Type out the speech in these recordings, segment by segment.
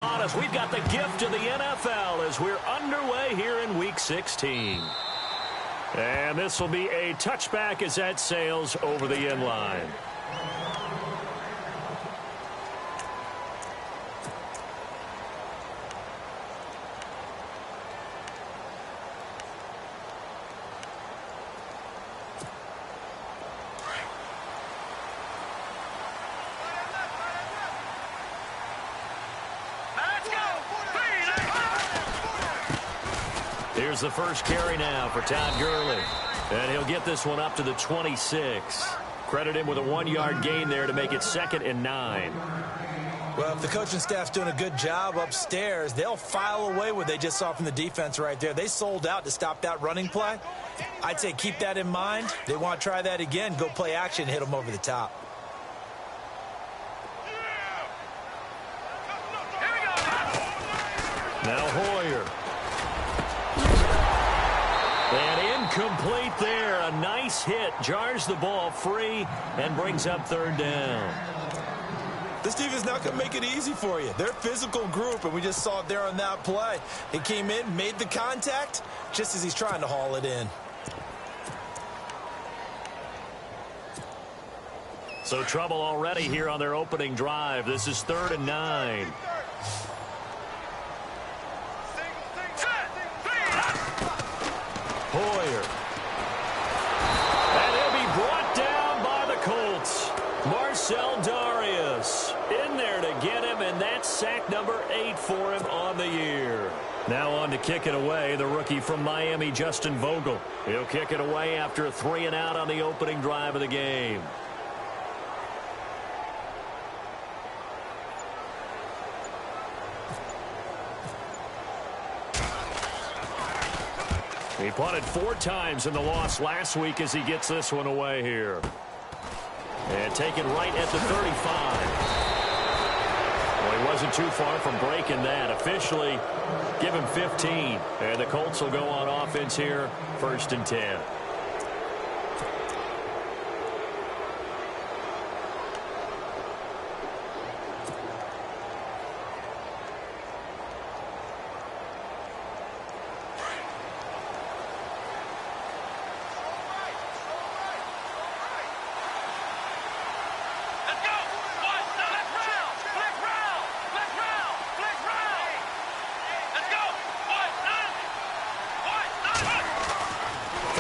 As we've got the gift of the NFL as we're underway here in Week 16. And this will be a touchback as that sails over the end line. Here's the first carry now for Todd Gurley. And he'll get this one up to the 26. Credit him with a 1-yard gain there to make it 2nd and 9. Well, if the coaching staff's doing a good job upstairs, they'll file away what they just saw from the defense right there. They sold out to stop that running play. I'd say keep that in mind. They want to try that again. Go play action, hit them over the top. Now Hoyer. And incomplete there. A nice hit. Jars the ball free and brings up 3rd down. This defense not going to make it easy for you. They're a physical group, and we just saw it there on that play. He came in, made the contact, just as he's trying to haul it in. So trouble already here on their opening drive. This is 3rd and 9. Hoyer. And he'll be brought down by the Colts. Marcel Darius in there to get him, and that's sack number 8 for him on the year. Now on to kick it away, the rookie from Miami, Justin Vogel. He'll kick it away after a 3-and-out on the opening drive of the game. He punted 4 times in the loss last week as he gets this one away here. And taken right at the 35. Well, he wasn't too far from breaking that. Officially, give him 15. And the Colts will go on offense here, 1st and 10.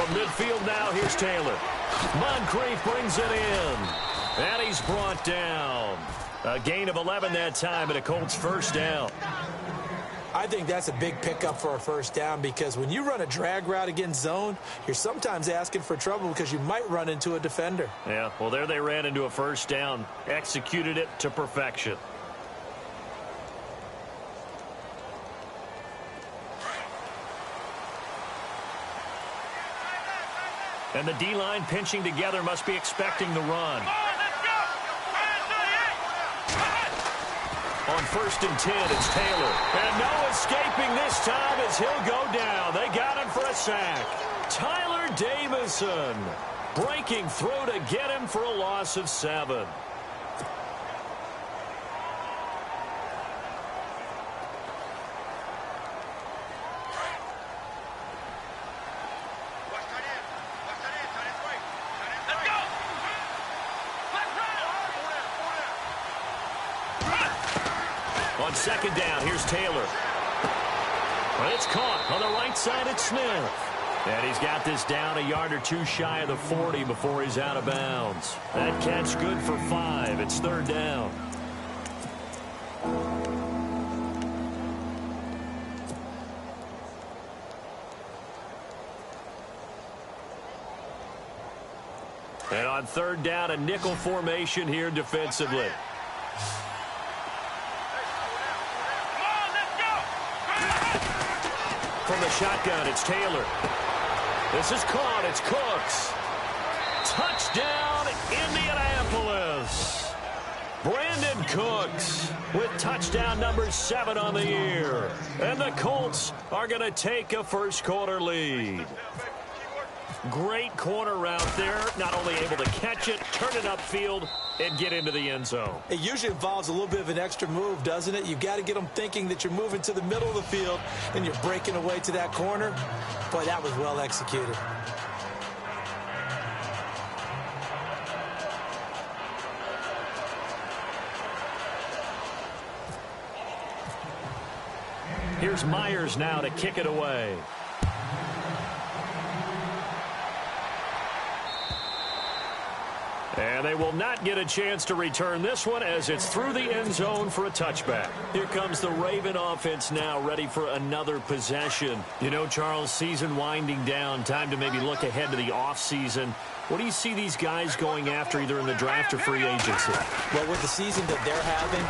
Midfield now, here's Taylor. Moncrief brings it in. And he's brought down. A gain of 11 that time, and a Colts 1st down. I think that's a big pickup for a 1st down, because when you run a drag route against zone, you're sometimes asking for trouble because you might run into a defender. Yeah, well, there they ran into a 1st down. Executed it to perfection. And the D-line pinching together must be expecting the run. On 1st and 10, it's Taylor. And no escaping this time as he'll go down. They got him for a sack. Tyler Davison breaking through to get him for a loss of 7. On 2nd down, here's Taylor. Well, it's caught on the right side at Smith. And he's got this down a yard or 2 shy of the 40 before he's out of bounds. That catch good for 5. It's 3rd down. And on 3rd down, a nickel formation here defensively. From the shotgun, it's Taylor. This is caught. It's Cooks. Touchdown, Indianapolis. Brandon Cooks with touchdown number 7 on the year. And the Colts are going to take a 1st quarter lead. Great corner route there. Not only able to catch it, turn it upfield, and get into the end zone. It usually involves a little bit of an extra move, doesn't it? You've got to get them thinking that you're moving to the middle of the field and you're breaking away to that corner. Boy, that was well executed. Here's Myers now to kick it away. And they will not get a chance to return this one as it's through the end zone for a touchback. Here comes the Raven offense now, ready for another possession. You know, Charles, season winding down, time to maybe look ahead to the offseason. What do you see these guys going after either in the draft or free agency? Well, with the season that they're having,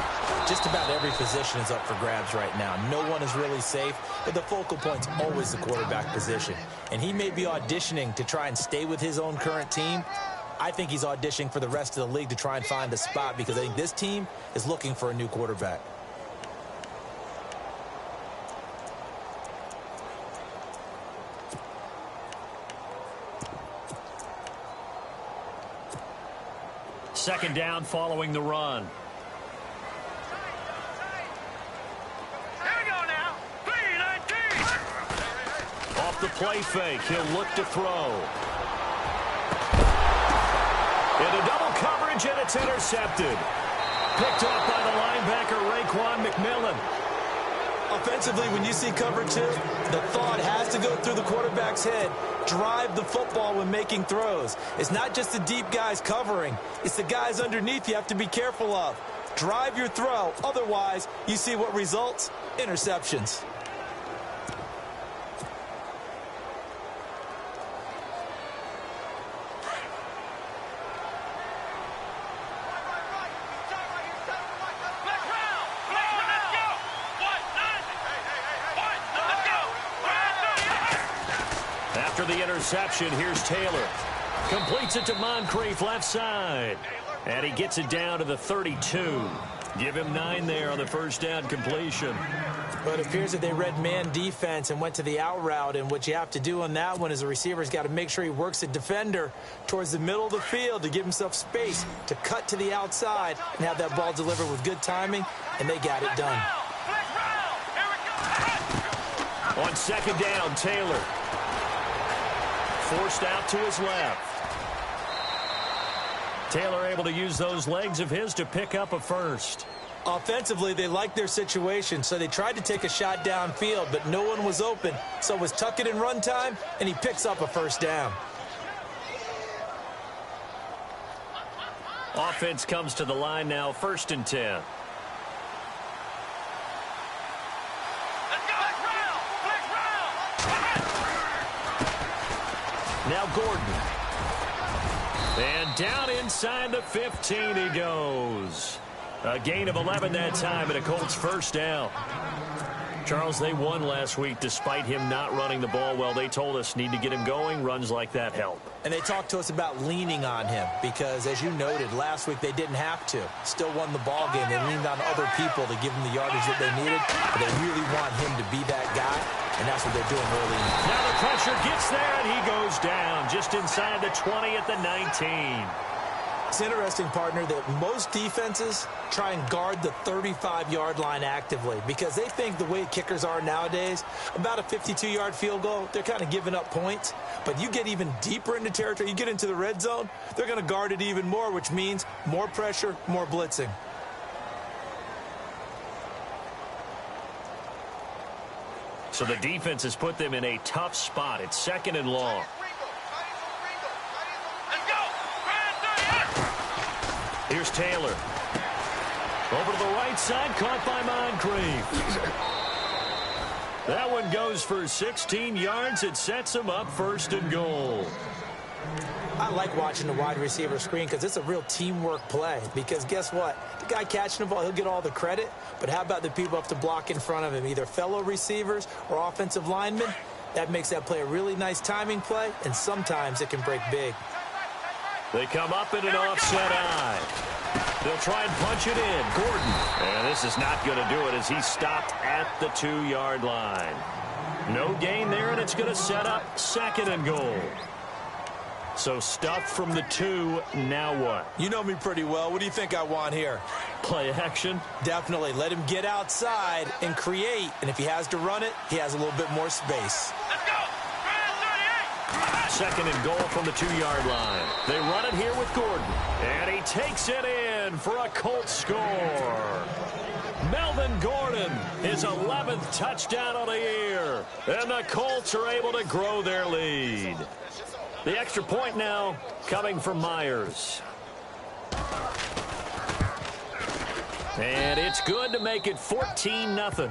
just about every position is up for grabs right now. No one is really safe, but the focal point's always the quarterback position. And he may be auditioning to try and stay with his own current team. I think he's auditioning for the rest of the league to try and find a spot because I think this team is looking for a new quarterback. Second down following the run. Here we go now. 3-19. Off the play fake, he'll look to throw. Into double coverage, and it's intercepted. Picked off by the linebacker, Raekwon McMillan. Offensively, when you see cover two, the thought has to go through the quarterback's head. Drive the football when making throws. It's not just the deep guys covering. It's the guys underneath you have to be careful of. Drive your throw. Otherwise, you see what results? Interceptions. After the interception, here's Taylor. Completes it to Moncrief left side. And he gets it down to the 32. Give him 9 there on the first down completion. But it appears that they read man defense and went to the out route. And what you have to do on that one is the receiver's got to make sure he works the defender towards the middle of the field to give himself space to cut to the outside and have that ball delivered with good timing. And they got it done. On second down, Taylor. Forced out to his left. Taylor able to use those legs of his to pick up a first. Offensively, they liked their situation, so they tried to take a shot downfield, but no one was open. So it was tuck it in run time, and he picks up a first down. Offense comes to the line now, 1st and 10. Now Gordon. And down inside the 15 he goes. A gain of 11 that time and a Colts first down. Charles, they won last week despite him not running the ball well. They told us need to get him going. Runs like that help. And they talked to us about leaning on him because, as you noted, last week they didn't have to. Still won the ball game. They leaned on other people to give them the yardage that they needed. But they really want him to be that guy, and that's what they're doing early. Now the pressure gets there, and he goes down just inside the 20 at the 19. It's interesting, partner, that most defenses try and guard the 35-yard line actively because they think the way kickers are nowadays, about a 52-yard field goal, they're kind of giving up points. But you get even deeper into territory, you get into the red zone, they're going to guard it even more, which means more pressure, more blitzing. So the defense has put them in a tough spot. It's 2nd and long. Here's Taylor. Over to the right side, caught by Moncrief. That one goes for 16 yards. It sets him up 1st and goal. I like watching the wide receiver screen because it's a real teamwork play. Because guess what? The guy catching the ball, he'll get all the credit. But how about the people up to block in front of him, either fellow receivers or offensive linemen? That makes that play a really nice timing play, and sometimes it can break big. They come up in an offset eye. They'll try and punch it in. Gordon. And this is not going to do it as he's stopped at the 2-yard line. No gain there, and it's going to set up 2nd and goal. So stuff from the 2, now what? You know me pretty well. What do you think I want here? Play action? Definitely. Let him get outside and create. And if he has to run it, he has a little bit more space. Let's go. Second and goal from the 2-yard line. They run it here with Gordon. And he takes it in for a Colts score. Melvin Gordon, his 11th touchdown of the year. And the Colts are able to grow their lead. The extra point now coming from Myers. And it's good to make it 14-0.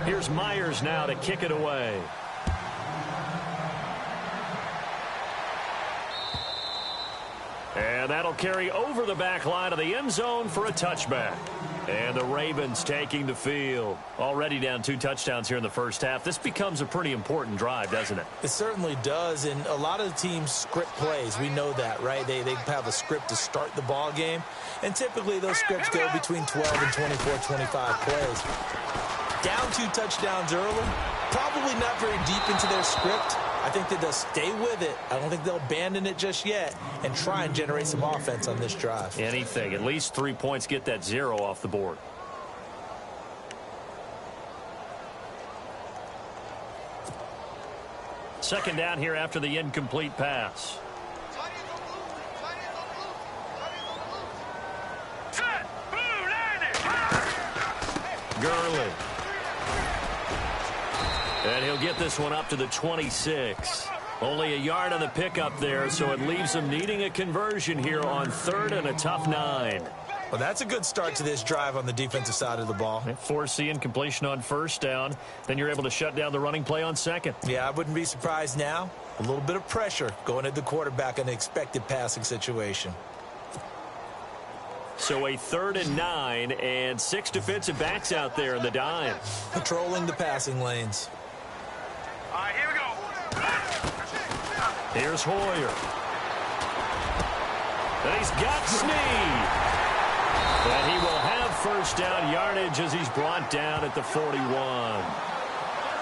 Here's Myers now to kick it away. And that'll carry over the back line of the end zone for a touchback. And the Ravens taking the field. Already down 2 touchdowns here in the first half. This becomes a pretty important drive, doesn't it? It certainly does, and a lot of the teams script plays. We know that, right? They have a script to start the ball game, and typically those scripts go between 12 and 24, 25 plays. Down 2 touchdowns early, probably not very deep into their script. I think that they'll stay with it. I don't think they'll abandon it just yet and try and generate some offense on this drive. Anything. At least 3 points, get that 0 off the board. Second down here after the incomplete pass. Set. Blue, landed. Gurley. And he'll get this one up to the 26. Only a yard on the pickup there, so it leaves him needing a conversion here on 3rd and a tough 9. Well, that's a good start to this drive on the defensive side of the ball. Force the incompletion on 1st down. Then you're able to shut down the running play on 2nd. Yeah, I wouldn't be surprised now. A little bit of pressure going at the quarterback in an expected passing situation. So a 3rd and 9 and 6 defensive backs out there in the dime. Patrolling the passing lanes. All right, here we go. Here's Hoyer. And he's got Snead. And he will have 1st down yardage as he's brought down at the 41.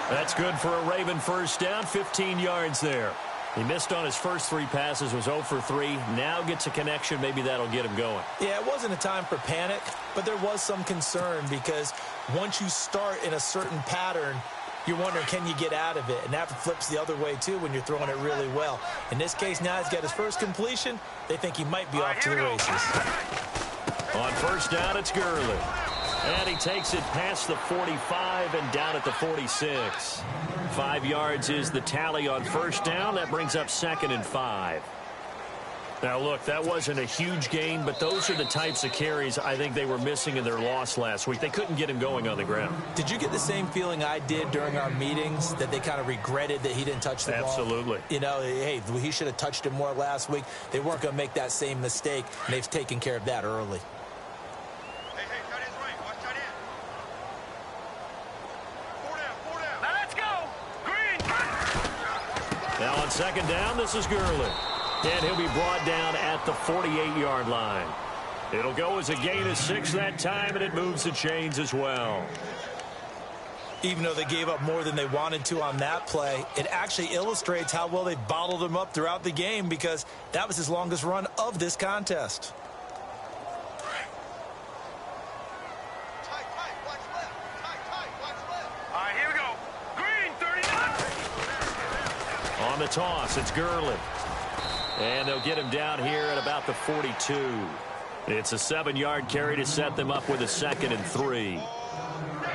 That's good for a Raven 1st down, 15 yards there. He missed on his first 3 passes, was 0 for 3. Now gets a connection. Maybe that'll get him going. Yeah, it wasn't a time for panic, but there was some concern because once you start in a certain pattern, you're wondering, can you get out of it? And that flips the other way, too, when you're throwing it really well. In this case, now he's got his first completion. They think he might be off to the races. On 1st down, it's Gurley. And he takes it past the 45 and down at the 46. 5 yards is the tally on 1st down. That brings up 2nd and 5. Now, look, that wasn't a huge gain, but those are the types of carries I think they were missing in their loss last week. They couldn't get him going on the ground. Did you get the same feeling I did during our meetings, that they kind of regretted that he didn't touch the ball? Absolutely. You know, hey, he should have touched it more last week. They weren't going to make that same mistake, and they've taken care of that early. Hey, tight end's right. Watch tight end. 4 down. Now let's go. Green. Now on 2nd down, this is Gurley. And he'll be brought down at the 48-yard line. It'll go as a gain of 6 that time, and it moves the chains as well. Even though they gave up more than they wanted to on that play, it actually illustrates how well they bottled him up throughout the game because that was his longest run of this contest. Tight. Watch left. Tight. Watch left. All right, here we go. Green, 39. On the toss, it's Gurley. And they'll get him down here at about the 42. It's a 7-yard carry to set them up with a 2nd and 3.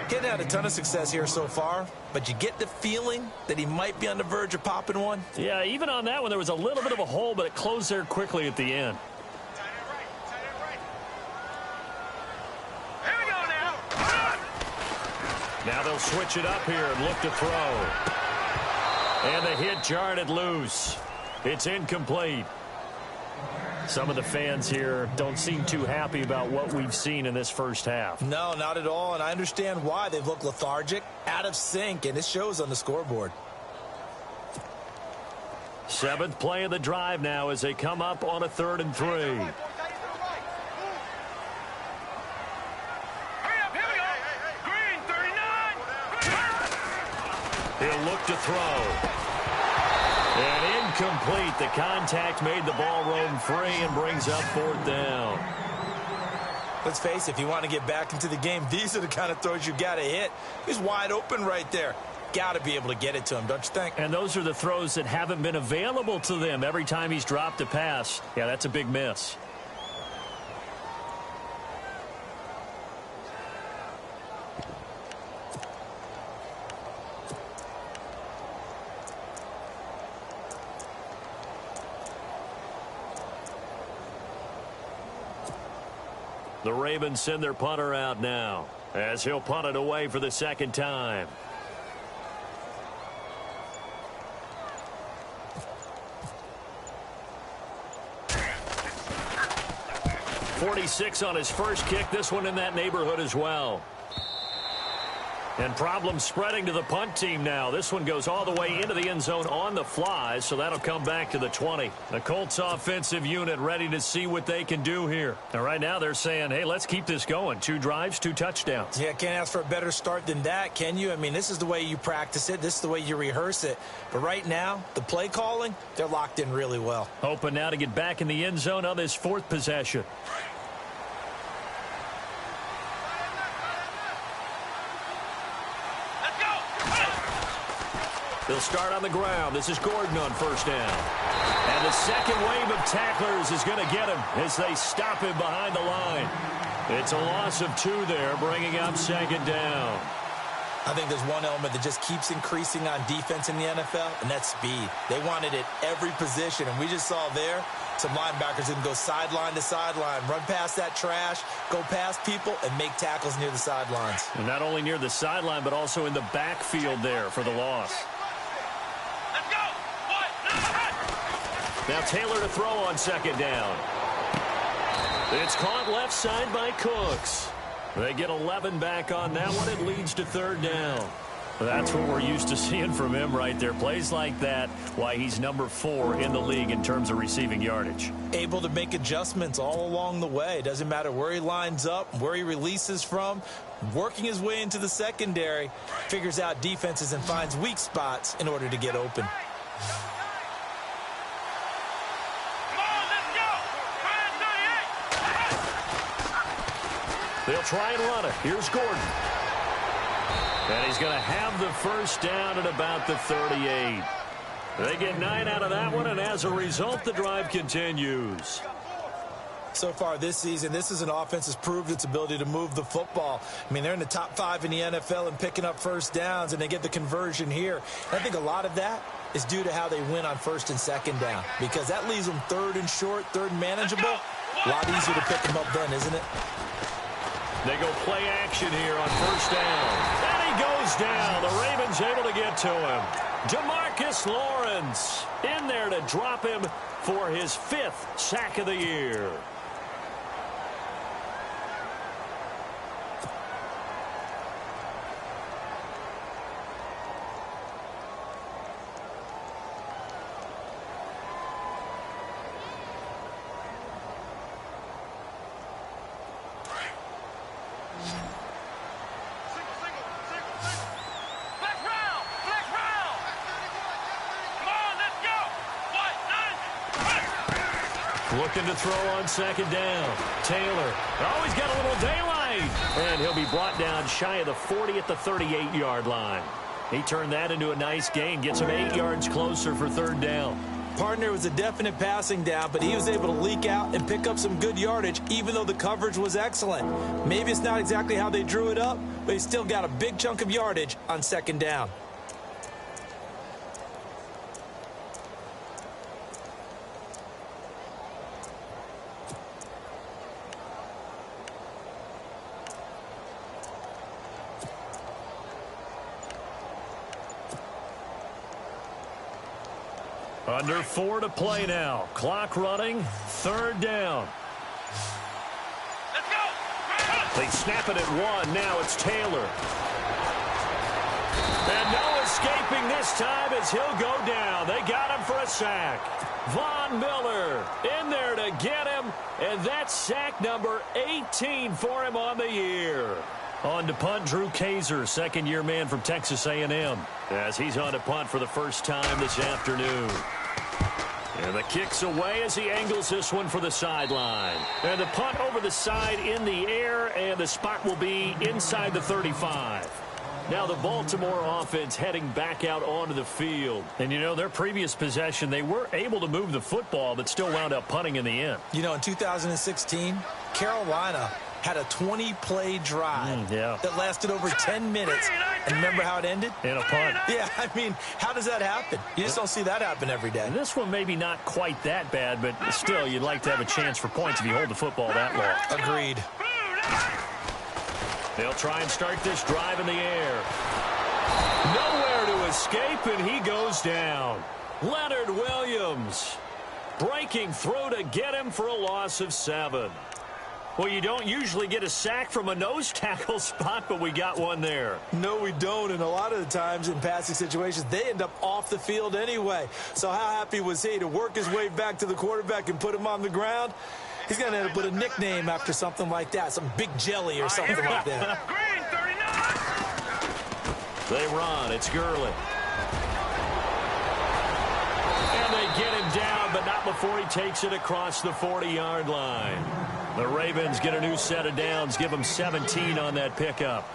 Getting had a ton of success here so far, but you get the feeling that he might be on the verge of popping one. Yeah, even on that one, there was a little bit of a hole, but it closed there quickly at the end. Tight end right. Here we go now. Now they'll switch it up here and look to throw. And the hit jarred loose. It's incomplete. Some of the fans here don't seem too happy about what we've seen in this first half. No, not at all, and I understand why. They've looked lethargic, out of sync, and it shows on the scoreboard. 7th play of the drive now as they come up on a 3rd and 3. Hurry up, here we go. Green. He'll look to throw. And incomplete. The contact made the ball roam free and brings up 4th down. Let's face it, if you want to get back into the game, these are the kind of throws you got to hit. He's wide open right there. Got to be able to get it to him, don't you think? And those are the throws that haven't been available to them every time he's dropped a pass. Yeah, that's a big miss. The Ravens send their punter out now as he'll punt it away for the second time. .46 on his first kick. This one in that neighborhood as well. And problems spreading to the punt team now. This one goes all the way into the end zone on the fly, so that'll come back to the 20. The Colts offensive unit ready to see what they can do here. And right now they're saying, hey, let's keep this going. 2 drives, 2 touchdowns. Yeah, can't ask for a better start than that, can you? I mean, this is the way you practice it. This is the way you rehearse it. But right now, the play calling, they're locked in really well. Hoping now to get back in the end zone on this 4th possession. They'll start on the ground. This is Gordon on 1st down. And the second wave of tacklers is going to get him as they stop him behind the line. It's a loss of 2 there, bringing up 2nd down. I think there's one element that just keeps increasing on defense in the NFL, and that's speed. They want it at every position, and we just saw there some linebackers who can go sideline to sideline, run past that trash, go past people, and make tackles near the sidelines. And not only near the sideline, but also in the backfield there for the loss. Now Taylor to throw on 2nd down. It's caught left side by Cooks. They get 11 back on that one. It leads to 3rd down. That's what we're used to seeing from him right there. Plays like that, why he's number 4 in the league in terms of receiving yardage. Able to make adjustments all along the way. Doesn't matter where he lines up, where he releases from. Working his way into the secondary. Figures out defenses and finds weak spots in order to get open. They'll try and run it. Here's Gordon. And he's going to have the 1st down at about the 38. They get 9 out of that one, and as a result, the drive continues. So far this season, this is an offense that's proved its ability to move the football. I mean, they're in the top 5 in the NFL in picking up 1st downs, and they get the conversion here. And I think a lot of that is due to how they win on 1st and 2nd down, because that leaves them 3rd and short, 3rd and manageable. A lot easier to pick them up then, isn't it? They go play action here on 1st down. And he goes down. The Ravens able to get to him. DeMarcus Lawrence in there to drop him for his 5th sack of the year. Looking to throw on 2nd down. Taylor. Oh, he's got a little daylight. And he'll be brought down shy of the 40 at the 38-yard line. He turned that into a nice gain. Gets him 8 yards closer for 3rd down. Partner was a definite passing down, but he was able to leak out and pick up some good yardage, even though the coverage was excellent. Maybe it's not exactly how they drew it up, but he still got a big chunk of yardage on 2nd down. Under 4 to play now. Clock running. 3rd down. Let's go. They snap it at 1. Now it's Taylor. And no escaping this time as he'll go down. They got him for a sack. Von Miller in there to get him. And that's sack number 18 for him on the year. On to punt, Drew Kaiser, second-year man from Texas A&M, as he's on to punt for the first time this afternoon. And the kick's away as he angles this one for the sideline. And the punt over the side in the air, and the spot will be inside the 35. Now the Baltimore offense heading back out onto the field. And, you know, their previous possession, they were able to move the football, but still wound up punting in the end. You know, in 2016, Carolina had a 20-play drive that lasted over 10 minutes. And remember how it ended? In a punt. Yeah, I mean, how does that happen? You just don't see that happen every day. And this one maybe not quite that bad, but still, you'd like to have a chance for points if you hold the football that long. Agreed. They'll try and start this drive in the air. Nowhere to escape, and he goes down. Leonard Williams breaking through to get him for a loss of 7. Well, you don't usually get a sack from a nose tackle spot, but we got one there. No, we don't, and a lot of the times in passing situations, they end up off the field anyway. So how happy was he to work his way back to the quarterback and put him on the ground? He's going to end up with a nickname after something like that, some Big Jelly or something like that. Green, 39. They run. It's Gurley. And they get him down, but not before he takes it across the 40-yard line. The Ravens get a new set of downs, give them 17 on that pickup.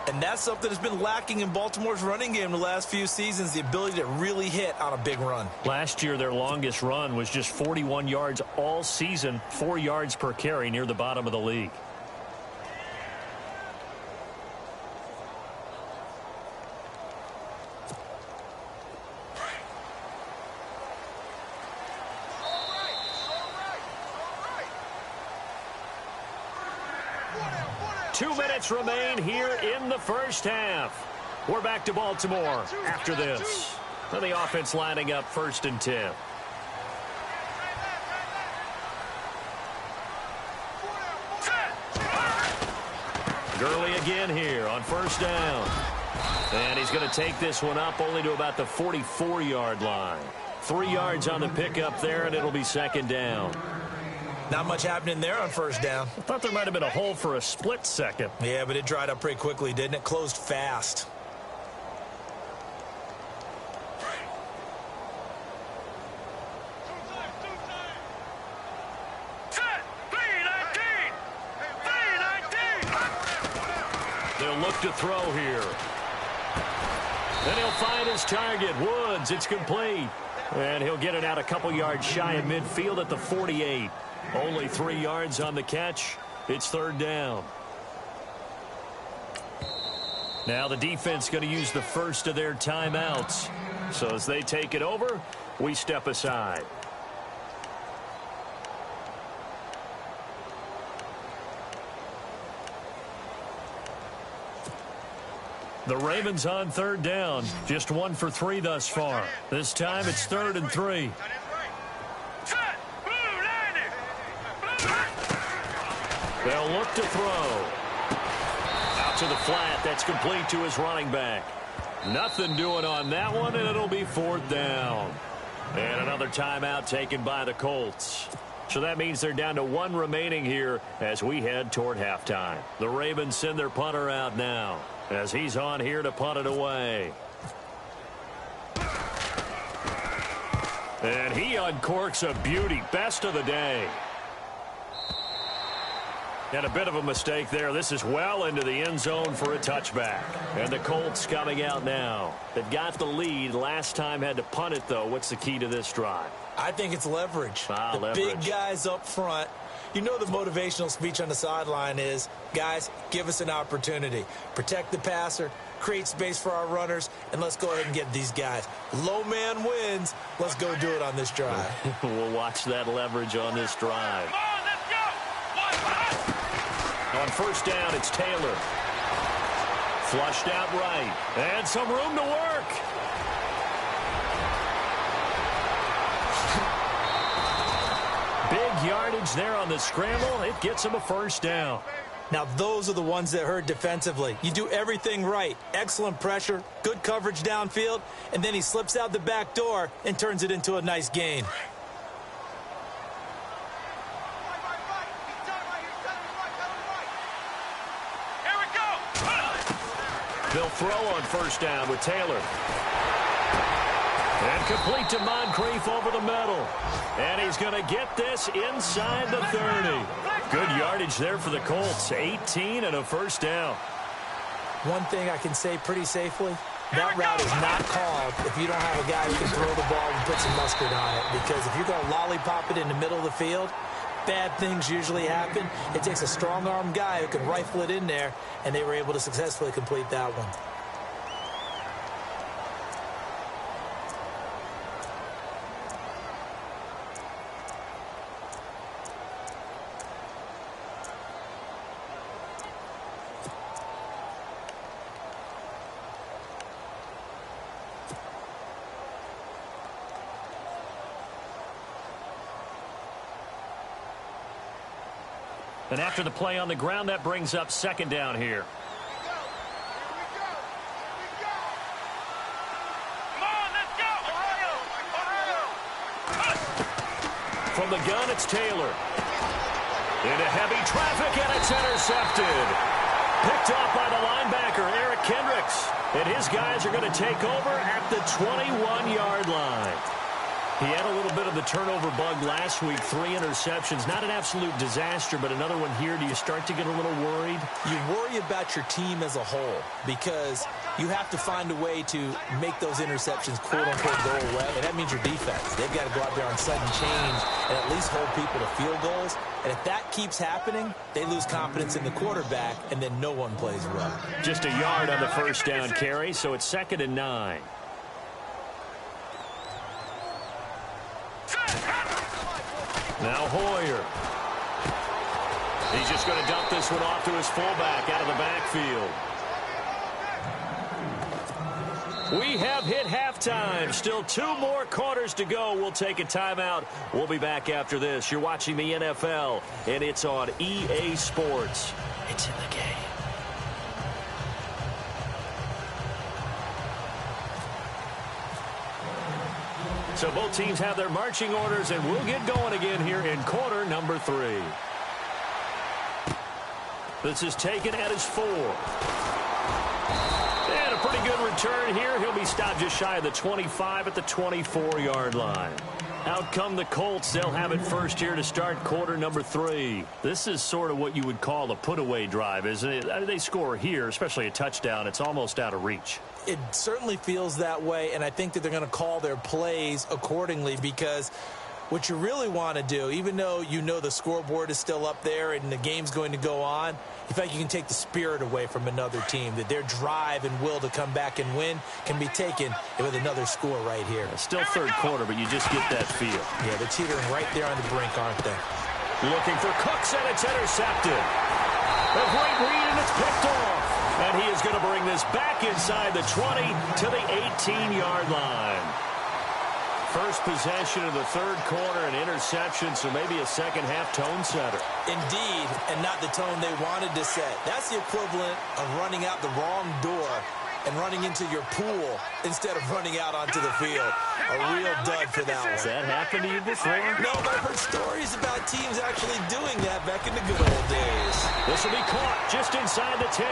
And that's something that's been lacking in Baltimore's running game the last few seasons, the ability to really hit on a big run. Last year, their longest run was just 41 yards all season, 4 yards per carry, near the bottom of the league. Remain here in the first half. We're back to Baltimore after this. And the offense lining up 1st and 10. Gurley again here on 1st down. And he's going to take this one up only to about the 44-yard line. 3 yards on the pickup there, and it'll be 2nd down. Not much happening there on 1st down. I thought there might have been a hole for a split second. Yeah, but it dried up pretty quickly, didn't it? Closed fast. They'll look to throw here. Then he'll find his target, Woods. It's complete. And he'll get it out a couple yards shy of midfield at the 48. Only 3 yards on the catch. It's 3rd down. Now the defense going to use the first of their timeouts. So as they take it over, we step aside. The Ravens on 3rd down. Just 1 for 3 thus far. This time it's 3rd and 3. They'll look to throw. Out to the flat. That's complete to his running back. Nothing doing on that one, and it'll be 4th down. And another timeout taken by the Colts. So that means they're down to 1 remaining here as we head toward halftime. The Ravens send their punter out now as he's on here to punt it away. And he uncorks a beauty. Best of the day. And a bit of a mistake there. This is well into the end zone for a touchback. And the Colts coming out now. They've got the lead. Last time had to punt it, though. What's the key to this drive? I think it's leverage. Leverage. Big guys up front. You know the motivational speech on the sideline is, guys, give us an opportunity. Protect the passer, create space for our runners, and let's go ahead and get these guys. Low man wins. Let's go do it on this drive. We'll watch that leverage on this drive. On 1st down, it's Taylor. Flushed out right. And some room to work. Big yardage there on the scramble. It gets him a 1st down. Now, those are the ones that hurt defensively. You do everything right. Excellent pressure, good coverage downfield, and then he slips out the back door and turns it into a nice gain. Here we They'll throw on first down with Taylor. And complete to Moncrief over the middle. And he's going to get this inside the 30. Good yardage there for the Colts. 18 and a first down. One thing I can say pretty safely, that route is not called if you don't have a guy who can throw the ball and put some mustard on it. Because if you're going to lollipop it in the middle of the field, bad things usually happen. It takes a strong-arm guy who can rifle it in there, and they were able to successfully complete that one. And after the play on the ground, that brings up second down here. From the gun, it's Taylor. Into heavy traffic, and it's intercepted. Picked off by the linebacker, Eric Kendricks. And his guys are going to take over at the 21-yard line. He had a little bit of the turnover bug last week, 3 interceptions. Not an absolute disaster, but another one here. Do you start to get a little worried? You worry about your team as a whole because you have to find a way to make those interceptions, quote-unquote, go away, and that means your defense. They've got to go out there on sudden change and at least hold people to field goals. And if that keeps happening, they lose confidence in the quarterback, and then no one plays well. Just a yard on the first down carry, so it's 2nd and 9. Now Hoyer. He's just going to dump this one off to his fullback out of the backfield. We have hit halftime. Still 2 more quarters to go. We'll take a timeout. We'll be back after this. You're watching the NFL, and it's on EA Sports. It's in the game. So both teams have their marching orders, and we'll get going again here in quarter number 3. This is taken at his 4. And a pretty good return here. He'll be stopped just shy of the 25 at the 24-yard line. Out come the Colts. They'll have it first here to start quarter number 3. This is sort of what you would call a put-away drive, isn't it? They score here, especially a touchdown. It's almost out of reach. It certainly feels that way, and I think that they're going to call their plays accordingly because what you really want to do, even though you know the scoreboard is still up there and the game's going to go on, you feel like you can take the spirit away from another team, that their drive and will to come back and win can be taken with another score right here. Still third quarter, but you just get that feel. Yeah, they're teetering right there on the brink, aren't they? Looking for Cooks, and it's intercepted. A great read, and it's picked off. And he is going to bring this back inside the 20 to the 18-yard line. First possession of the third quarter, an interception, so maybe a second-half tone setter. Indeed, and not the tone they wanted to set. That's the equivalent of running out the wrong door and running into your pool instead of running out onto the field. A real dud for that one. Has that happened to you before? No, but I've heard stories about teams actually doing that back in the good old days. This will be caught just inside the 10.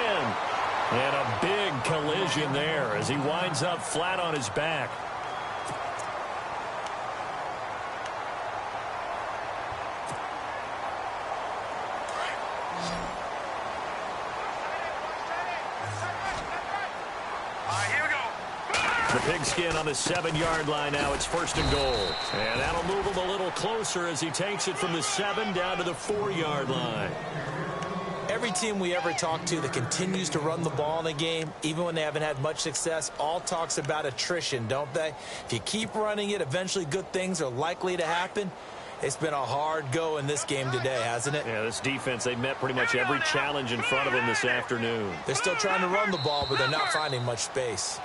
And a big collision there as he winds up flat on his back. The pigskin on the 7-yard line now. It's 1st and goal. And that'll move him a little closer as he takes it from the 7 down to the 4-yard line. Every team we ever talk to that continues to run the ball in a game, even when they haven't had much success, all talks about attrition, don't they? If you keep running it, eventually good things are likely to happen. It's been a hard go in this game today, hasn't it? Yeah, this defense, they've met pretty much every challenge in front of them this afternoon. They're still trying to run the ball, but they're not finding much space.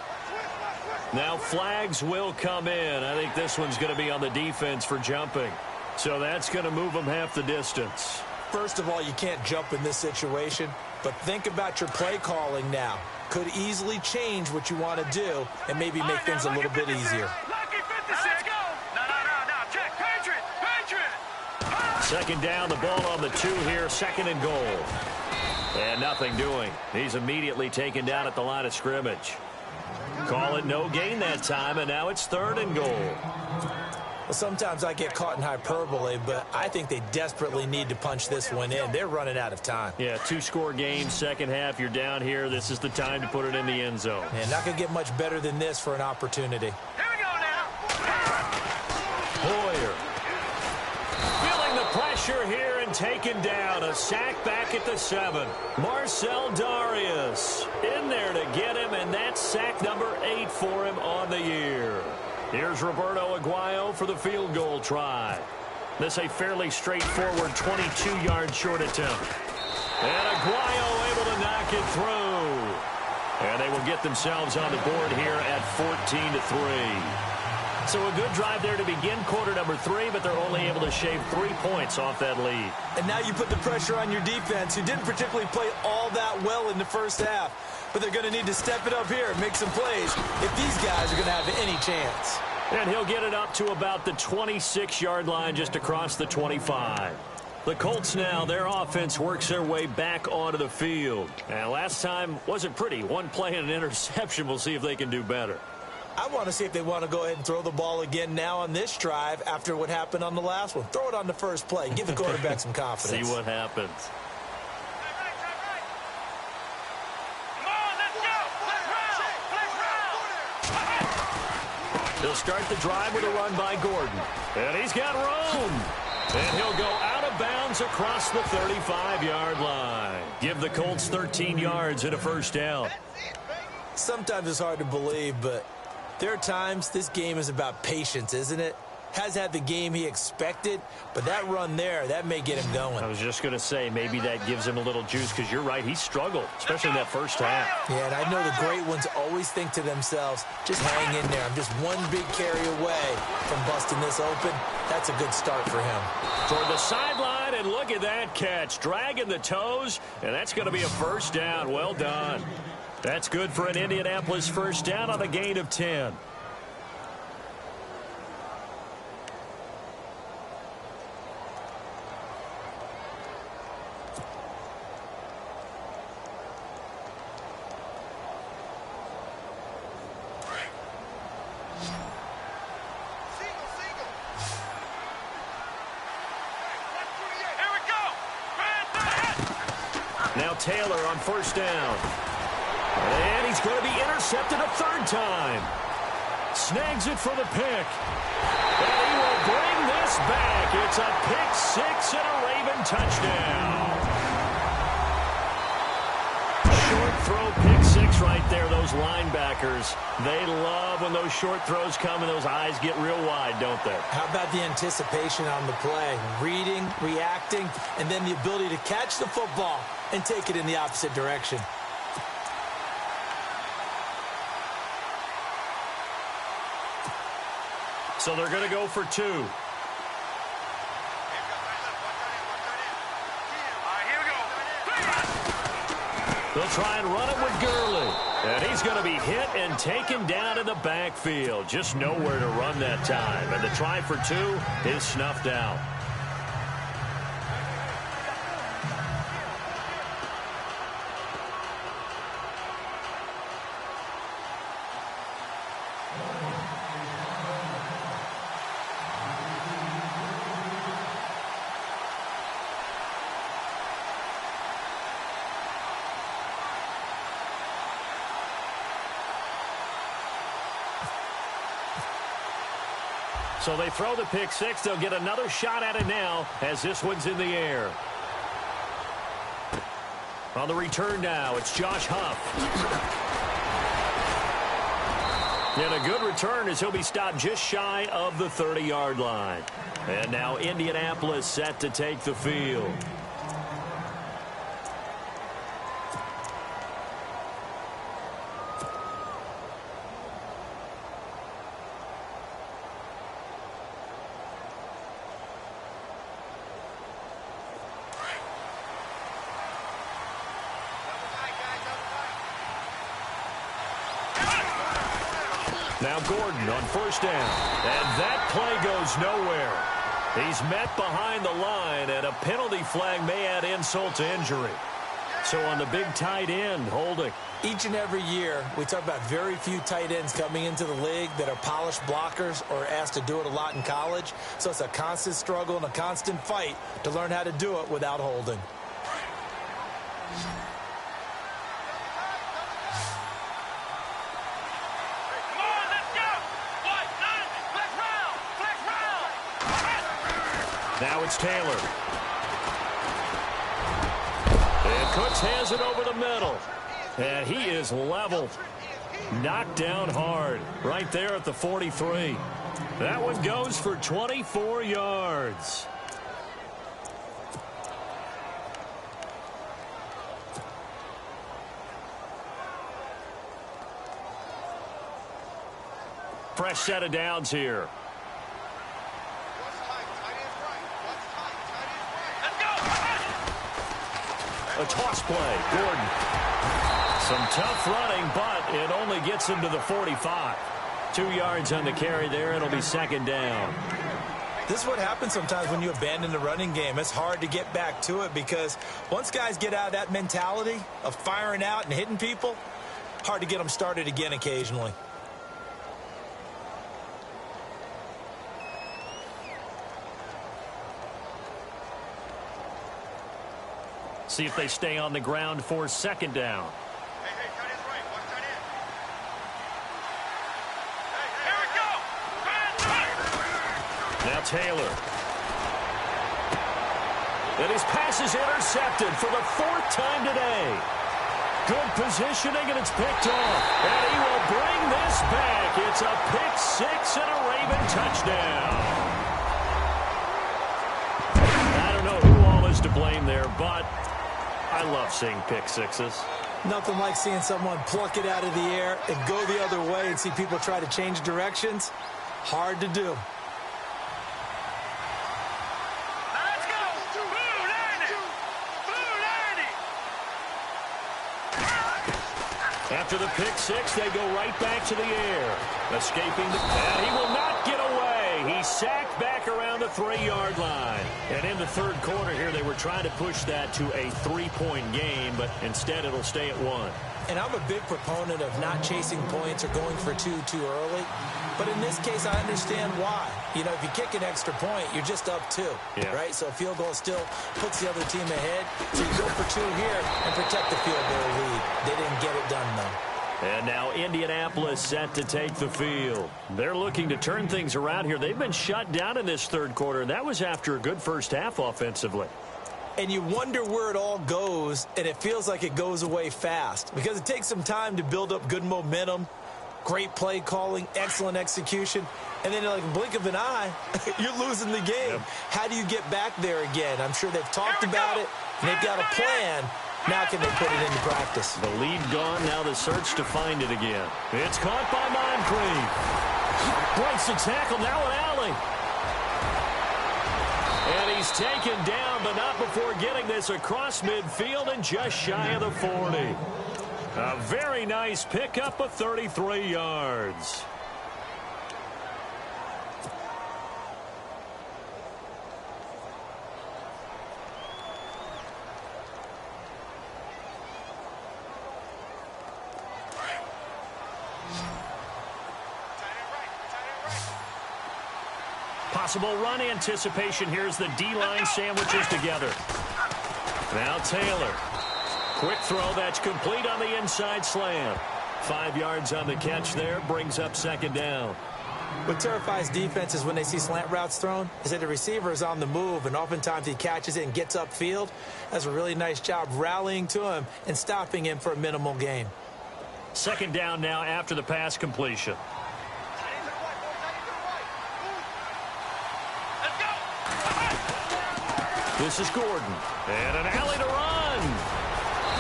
Now flags will come in. I think this one's going to be on the defense for jumping. So that's going to move them half the distance. First of all, you can't jump in this situation, but think about your play calling now. Could easily change what you want to do and maybe make things a little bit easier. Second down, the ball on the 2 here, 2nd and goal. And nothing doing. He's immediately taken down at the line of scrimmage. Call it no gain that time, and now it's 3rd and goal. Well, sometimes I get caught in hyperbole, but I think they desperately need to punch this one in. They're running out of time. Yeah, 2-score game, second half. You're down here. This is the time to put it in the end zone. And not going to get much better than this for an opportunity. Here we go now. Hoyer. Feeling the pressure here and taken down. A sack back at the 7. Marcel Darius in there to get him, and that's sack number 8 for him on the year. Here's Roberto Aguayo for the field goal try. This a fairly straightforward 22-yard short attempt. And Aguayo able to knock it through. And they will get themselves on the board here at 14-3. So a good drive there to begin quarter number 3, but they're only able to shave 3 points off that lead. And now you put the pressure on your defense, who didn't particularly play all that well in the first half. But they're going to need to step it up here and make some plays if these guys are going to have any chance. And he'll get it up to about the 26-yard line, just across the 25. The Colts now, their offense works their way back onto the field. And last time wasn't pretty. One play and an interception. We'll see if they can do better. I want to see if they want to go ahead and throw the ball again now on this drive after what happened on the last one. Throw it on the first play. Give the quarterback some confidence. See what happens. He'll start the drive with a run by Gordon. And he's got room. And he'll go out of bounds across the 35-yard line. Give the Colts 13 yards and a first down. Sometimes it's hard to believe, but there are times this game is about patience, isn't it? Has had the game he expected, but that run there, that may get him going. I was just going to say, maybe that gives him a little juice, because you're right, he struggled, especially in that first half. Yeah, and I know the great ones always think to themselves, just hang in there. I'm just one big carry away from busting this open. That's a good start for him. Toward the sideline, and look at that catch. Dragging the toes, and that's going to be a first down. Well done. That's good for an Indianapolis first down on a gain of 10. Now Taylor on first down. And he's going to be intercepted a 3rd time. Snags it for the pick. And he will bring this back. It's a pick 6 and a Raven touchdown. Short throw, pick 6 right there. Those linebackers, they love when those short throws come and those eyes get real wide, don't they? How about the anticipation on the play? Reading, reacting, and then the ability to catch the football and take it in the opposite direction. So they're going to go for 2. Here we go. They'll try and run it with Gurley. And he's going to be hit and taken down in the backfield. Just nowhere to run that time. And the try for 2 is snuffed out. So they throw the pick 6. They'll get another shot at it now as this one's in the air. On the return now, it's Josh Huff. And a good return as he'll be stopped just shy of the 30-yard line. And now Indianapolis set to take the field. Now Gordon on first down. And that play goes nowhere. He's met behind the line, and a penalty flag may add insult to injury. So on the big tight end, holding. Each and every year, we talk about very few tight ends coming into the league that are polished blockers or asked to do it a lot in college. So it's a constant struggle and a constant fight to learn how to do it without holding. Come on, let's go! What? Nine! Flex round! Flex round! Now it's Taylor. And Cooks has it over the middle. And he is leveled. Knocked down hard. Right there at the 43. That one goes for 24 yards. Fresh set of downs here. What's tight? Tight end's right. What's tight? Tight end's right. Let's go! A toss play. Gordon. Some tough running, but it only gets him to the 45. 2 yards on the carry there. It'll be second down. This is what happens sometimes when you abandon the running game. It's hard to get back to it because once guys get out of that mentality of firing out and hitting people, hard to get them started again occasionally. See if they stay on the ground for second down. Hey, tight end's right. What's tight end? Hey, here we go! Now Taylor. And his pass is intercepted for the 4th time today. Good positioning, and it's picked off. And he will bring this back. It's a pick six and a Raven touchdown. I don't know who all is to blame there, but I love seeing pick sixes. Nothing like seeing someone pluck it out of the air and go the other way and see people try to change directions. Hard to do. Let's go! Blue 90! Blue 90! After the pick six, they go right back to the air. Escaping the... And he will not get away. He's sacked back around the 3-yard line. And in the third quarter here, they were trying to push that to a 3-point game, but instead it'll stay at 1. And I'm a big proponent of not chasing points or going for two too early. But in this case, I understand why. You know, if you kick an extra point, you're just up 2, right? So a field goal still puts the other team ahead. So you go for 2 here and protect the field goal lead. They didn't get it done, though. And now Indianapolis set to take the field. They're looking to turn things around here. They've been shut down in this third quarter, and that was after a good first half offensively. And you wonder where it all goes, and it feels like it goes away fast because it takes some time to build up good momentum, great play calling, excellent execution, and then like a blink of an eye, you're losing the game. How do you get back there again? I'm sure they've talked about it, and they've got a plan. Now can they put it into practice? The lead gone, now the search to find it again. It's caught by Moncrief. Breaks the tackle, now an alley. And he's taken down, but not before getting this across midfield and just shy of the 40. A very nice pickup of 33 yards. Possible run anticipation. Here's the D-line sandwiches together. Now Taylor. Quick throw that's complete on the inside slam. 5 yards on the catch there. Brings up second down. What terrifies defenses when they see slant routes thrown is that the receiver is on the move, and oftentimes he catches it and gets upfield. Does a really nice job rallying to him and stopping him for a minimal gain. Second down now after the pass completion. This is Gordon. And an alley to run.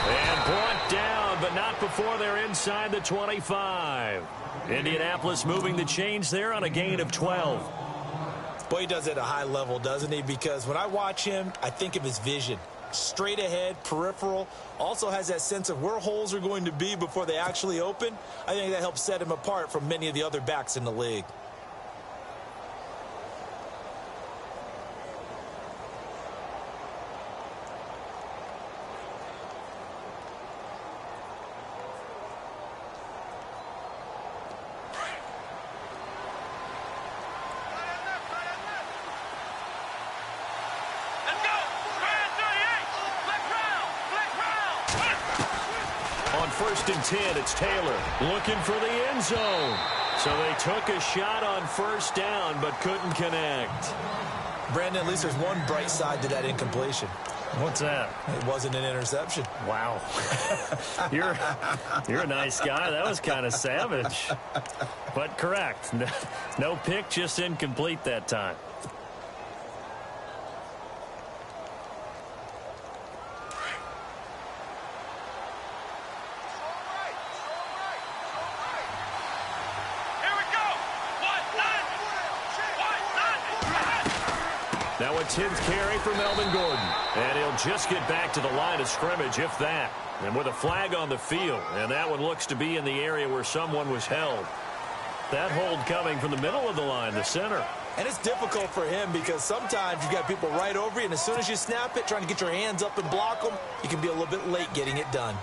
And brought down, but not before they're inside the 25. Indianapolis moving the chains there on a gain of 12. Boy, he does it at a high level, doesn't he? Because when I watch him, I think of his vision. Straight ahead, peripheral. Also has that sense of where holes are going to be before they actually open. I think that helps set him apart from many of the other backs in the league. first and 10. It's Taylor looking for the end zone. So they took a shot on first down but couldn't connect. Brandon, at least there's one bright side to that incompletion. What's that? It wasn't an interception. Wow. You're a nice guy. That was kind of savage. But correct. No pick, just incomplete that time. Now a 10th carry for Melvin Gordon. And he'll just get back to the line of scrimmage, if that. And with a flag on the field. And that one looks to be in the area where someone was held. That hold coming from the middle of the line, the center. And it's difficult for him because sometimes you've got people right over you, and as soon as you snap it, trying to get your hands up and block them, you can be a little bit late getting it done.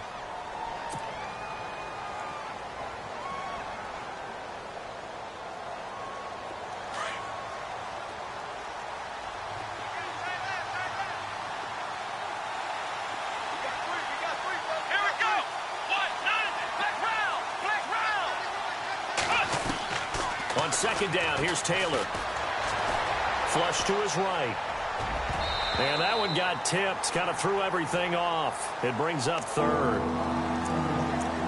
On second down, here's Taylor. Flush to his right. And that one got tipped, kind of threw everything off. It brings up third.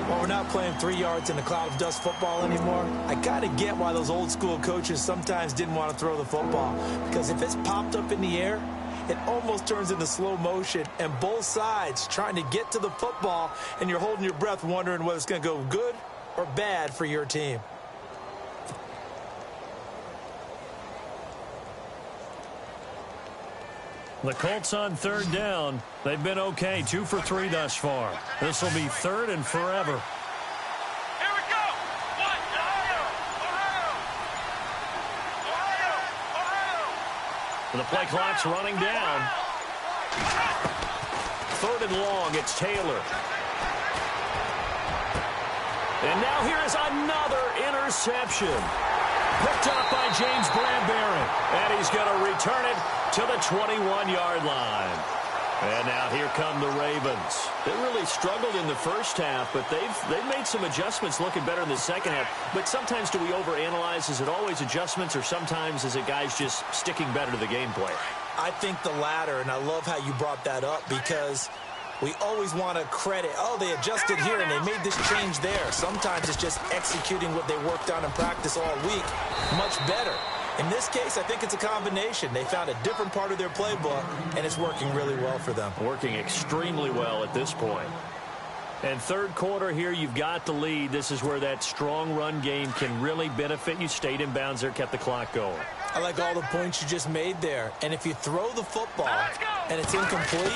Well, we're not playing 3 yards in a cloud of dust football anymore. I kind of get why those old school coaches sometimes didn't want to throw the football. Because if it's popped up in the air, it almost turns into slow motion. And both sides trying to get to the football, and you're holding your breath wondering whether it's going to go good or bad for your team. The Colts on third down. They've been okay, 2 for 3 thus far. This will be third and forever. Here we go. The play clock's running down. Third and long, it's Taylor. And now here is another interception. Picked up by James Bradbury. And he's going to return it to the 21-yard line. And now here come the Ravens. They really struggled in the first half, but they've made some adjustments looking better in the second half. But sometimes do we overanalyze? Is it always adjustments, or sometimes is it guys just sticking better to the game plan? I think the latter, and I love how you brought that up because we always want to credit, oh, they adjusted here and they made this change there. Sometimes it's just executing what they worked on in practice all week much better. In this case, I think it's a combination. They found a different part of their playbook, and it's working really well for them. Working extremely well at this point. And third quarter here, you've got the lead. This is where that strong run game can really benefit you. Stayed in bounds there, kept the clock going. I like all the points you just made there. And if you throw the football and it's incomplete,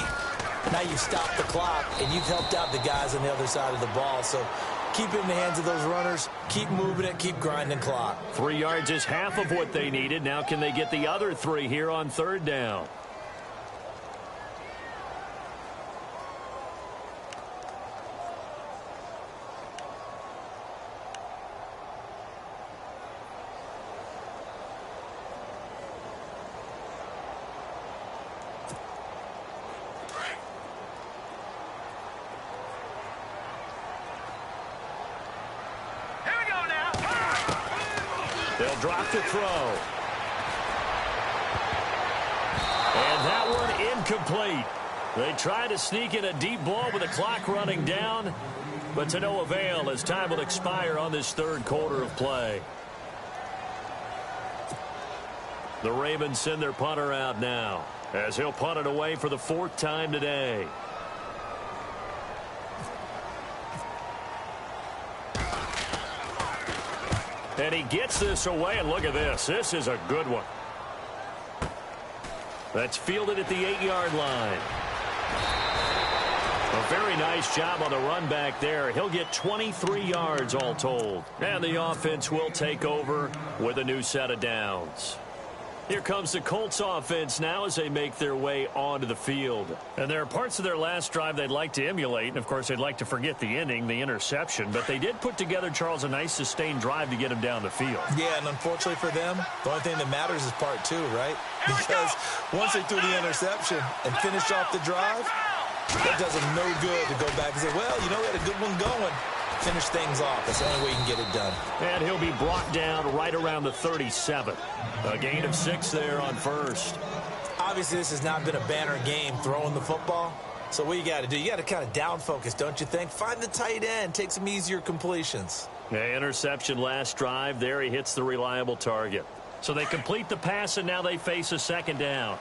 now you've stopped the clock, and you've helped out the guys on the other side of the ball. So keep it in the hands of those runners. Keep moving it. Keep grinding clock. 3 yards is half of what they needed. Now can they get the other 3 here on third down? They'll drop the throw. And that one incomplete. They try to sneak in a deep ball with the clock running down, but to no avail as time will expire on this third quarter of play. The Ravens send their punter out now as he'll punt it away for the 4th time today. And he gets this away, and look at this. This is a good one. That's fielded at the 8-yard line. A very nice job on the run back there. He'll get 23 yards all told. And the offense will take over with a new set of downs. Here comes the Colts offense now as they make their way onto the field. And there are parts of their last drive they'd like to emulate. And, of course, they'd like to forget the ending, the interception. But they did put together, Charles, a nice sustained drive to get him down the field. Yeah, and unfortunately for them, the only thing that matters is part 2, right? Because once they threw the interception and finished off the drive, It does him no good to go back and say, well, you know, we had a good one going. Finish things off. That's the only way you can get it done. And he'll be brought down right around the 37. A gain of 6 there on first. Obviously, this has not been a banner game throwing the football. So what you got to do, you got to kind of down focus, don't you think? Find the tight end, take some easier completions. Interception last drive. There he hits the reliable target. So they complete the pass, and now they face a second down.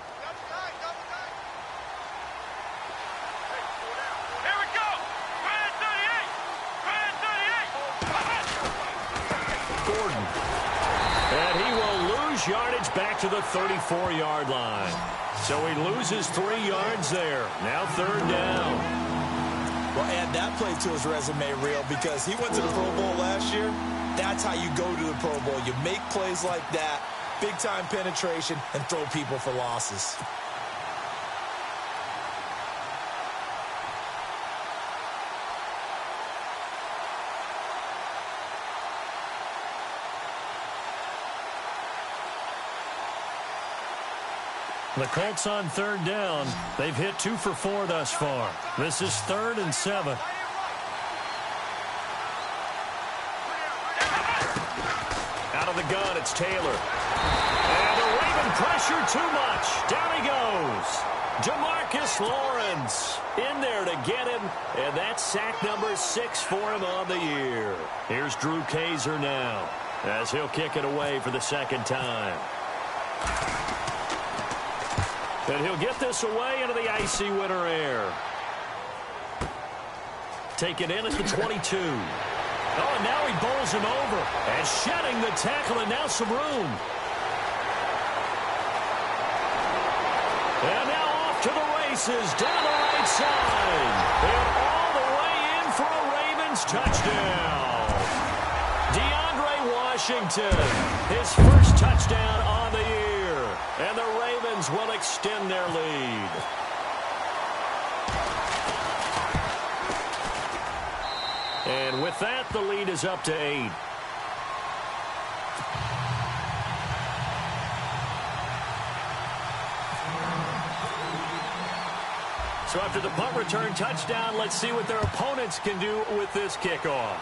Here we go. Gordon. And he will lose yardage back to the 34-yard line. So he loses 3 yards there. Now third down. Well, add that play to his resume reel because he went to the Pro Bowl last year. That's how you go to the Pro Bowl. You make plays like that, big-time penetration, and throw people for losses. The Colts on third down. They've hit 2 for 4 thus far. This is 3rd and 7. Out of the gun, it's Taylor. And the Raven pressure too much. Down he goes. DeMarcus Lawrence in there to get him. And that's sack number 6 for him on the year. Here's Drew Kaiser now as he'll kick it away for the second time. And he'll get this away into the icy winter air. Taken in at the 22. Oh, and now he bowls him over. And shedding the tackle, and now some room. And now off to the races, down the right side. And all the way in for a Ravens touchdown. DeAndre Washington, his first touchdown on the year. And the Ravens will extend their lead. And with that, the lead is up to 8. So after the punt return touchdown, let's see what their opponents can do with this kickoff.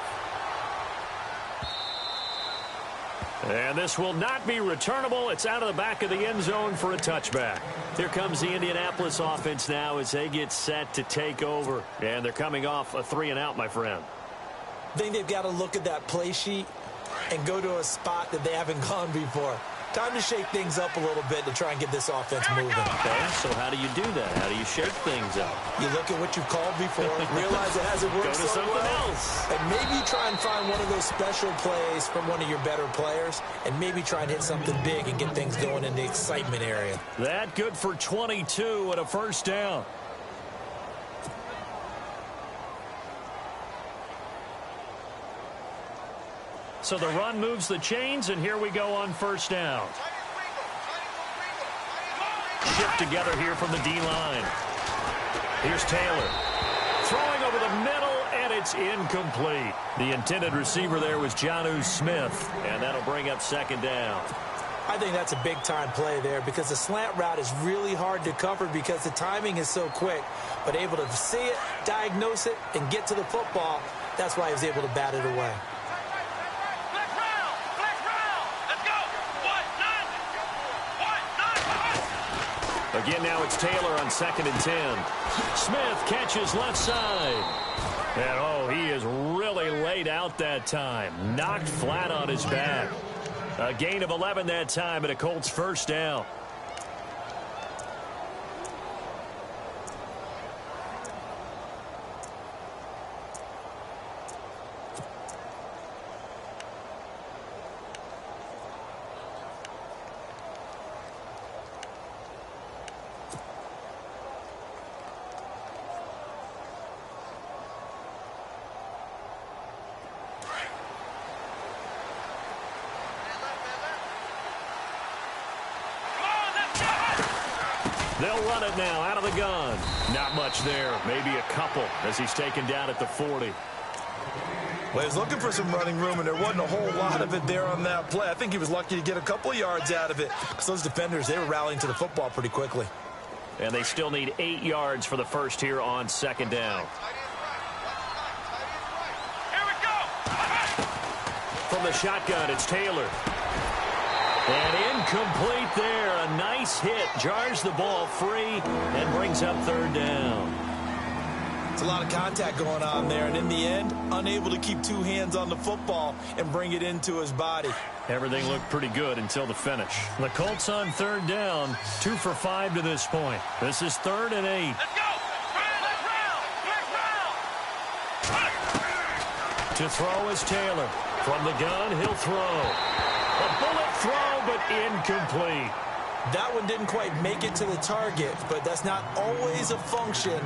And this will not be returnable. It's out of the back of the end zone for a touchback. Here comes the Indianapolis offense now as they get set to take over. And they're coming off a 3-and-out, my friend. I think they've got to look at that play sheet and go to a spot that they haven't gone before. Time to shake things up a little bit to try and get this offense moving. Okay, so how do you do that? How do you shake things up? You look at what you've called before, realize it hasn't worked Go to so something well, else. and maybe try and find one of those special plays from one of your better players, and maybe try and hit something big and get things going in the excitement area. That good for 22 and a first down. So the run moves the chains, and here we go on first down. Shift together here from the D-line. Here's Taylor. Throwing over the middle, and it's incomplete. The intended receiver there was Jonnu Smith, and that'll bring up second down. I think that's a big-time play there because the slant route is really hard to cover because the timing is so quick. But able to see it, diagnose it, and get to the football, that's why he was able to bat it away. Again, now it's Taylor on 2nd and 10. Smith catches left side. And, oh, he is really laid out that time. Knocked flat on his back. A gain of 11 that time and a Colts first down. They'll run it now out of the gun. Not much there. Maybe a couple as he's taken down at the 40. Well, he was looking for some running room, and there wasn't a whole lot of it there on that play. I think he was lucky to get a couple of yards out of it because those defenders, they were rallying to the football pretty quickly. And they still need 8 yards for the first here on second down. Here we go. From the shotgun, it's Taylor. And incomplete there. A nice hit. Jars the ball free and brings up third down. It's a lot of contact going on there, and in the end, unable to keep two hands on the football and bring it into his body. Everything looked pretty good until the finish. The Colts on third down, 2 for 5 to this point. This is 3rd and 8. Let's go. To throw is Taylor. From the gun, he'll throw. A bullet throw, but incomplete. That one didn't quite make it to the target, but that's not always a function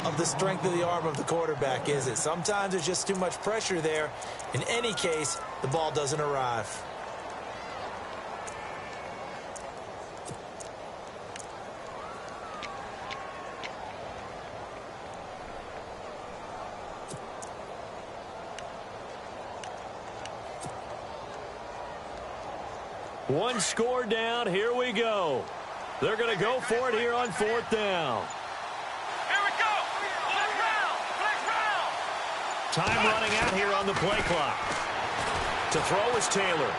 of the strength of the arm of the quarterback, is it? Sometimes there's just too much pressure there. In any case, the ball doesn't arrive. One score down. Here we go. They're going to go for it here on 4th down. Here we go. Flex round. Time running out here on the play clock. To throw is Taylor.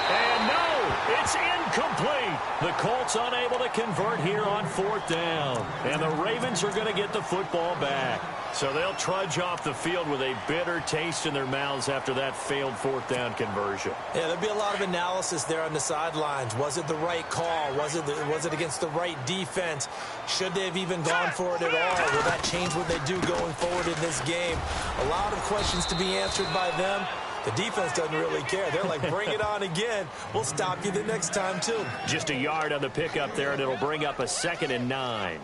And no, it's incomplete. The Colts unable to convert here on 4th down. And the Ravens are going to get the football back. So they'll trudge off the field with a bitter taste in their mouths after that failed 4th down conversion. Yeah, there'll be a lot of analysis there on the sidelines. Was it the right call? Was it against the right defense? Should they have even gone for it at all? Will that change what they do going forward in this game? A lot of questions to be answered by them. The defense doesn't really care. They're like, bring it on again. We'll stop you the next time, too. Just a yard on the pickup there, and it'll bring up a 2nd and 9.